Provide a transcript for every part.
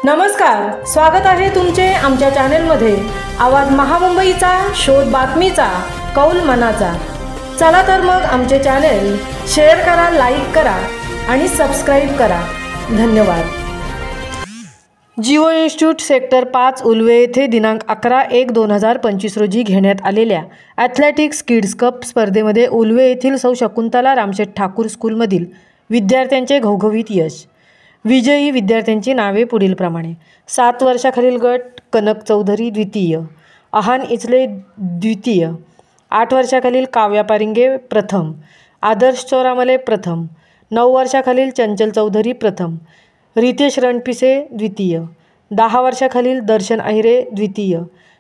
नमस्कार, स्वागत आहे तुमचे आमच्या चॅनलमध्ये। आवाज महामुंबईचा, शोध बातमीचा, कौल मनाचा। चला तर मग आमचे चॅनल शेअर करा, लाईक करा आणि सबस्क्राइब करा। धन्यवाद। जिओ इन्स्टिट्यूट सेक्टर 5 उल्वे येथे दिनांक 11/1/2025 रोजी घेण्यात आलेल्या ॲथलेटिक्स किड्स कप स्पर्धेमध्ये उल्वे येथील सौ शकुंतला रामशेठ ठाकूर स्कूलमधील विद्यार्थ्यांचे घवघवीत यश। विजयी विद्यार्थ्यांची नावे पुढीलप्रमाणे: 7 वर्षाखालील गट कनक चौधरी द्वितीय, अहान इचले द्वितीय, 8 वर्षाखालील काव्या पारिंगे प्रथम, आदर्श चोरामले प्रथम, 9 वर्षाखालील चंचल चौधरी प्रथम, रितेश रणपिसे द्वितीय, 10 वर्षाखालील दर्शन अहिरे द्वितीय,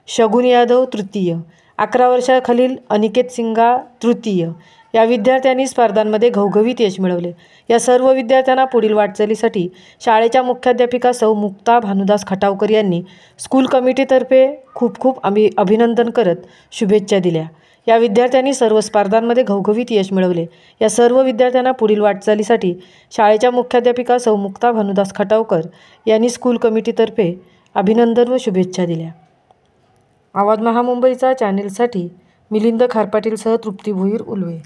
शगुन यादव तृतीय, 11 वर्षाखालील अनिकेत सिंगा तृतीय या विद्यार्थ्यांनी स्पर्धांमध्ये घवघवीत यश मिळवले। या सर्व विद्यार्थ्यांना पुढील वाटचालीसाठी शाळेच्या मुख्याध्यापिका सौ मुक्ता भानुदास खटावकर यांनी स्कूल कमिटीतर्फे खूप खूप अभिनंदन करत शुभेच्छा दिल्या। या विद्यार्थ्यांनी सर्व स्पर्धांमध्ये घवघवीत यश मिळवले। या सर्व विद्यार्थ्यांना पुढील वाटचालीसाठी शाळेच्या मुख्याध्यापिका सौ मुक्ता भानुदास खटावकर यांनी स्कूल कमिटीतर्फे अभिनंदन व शुभेच्छा दिल्या। आवाज महामुंबईचा चॅनेलसाठी मिलिंद खारपाटीलसह तृप्ती भोईर, उल्वे।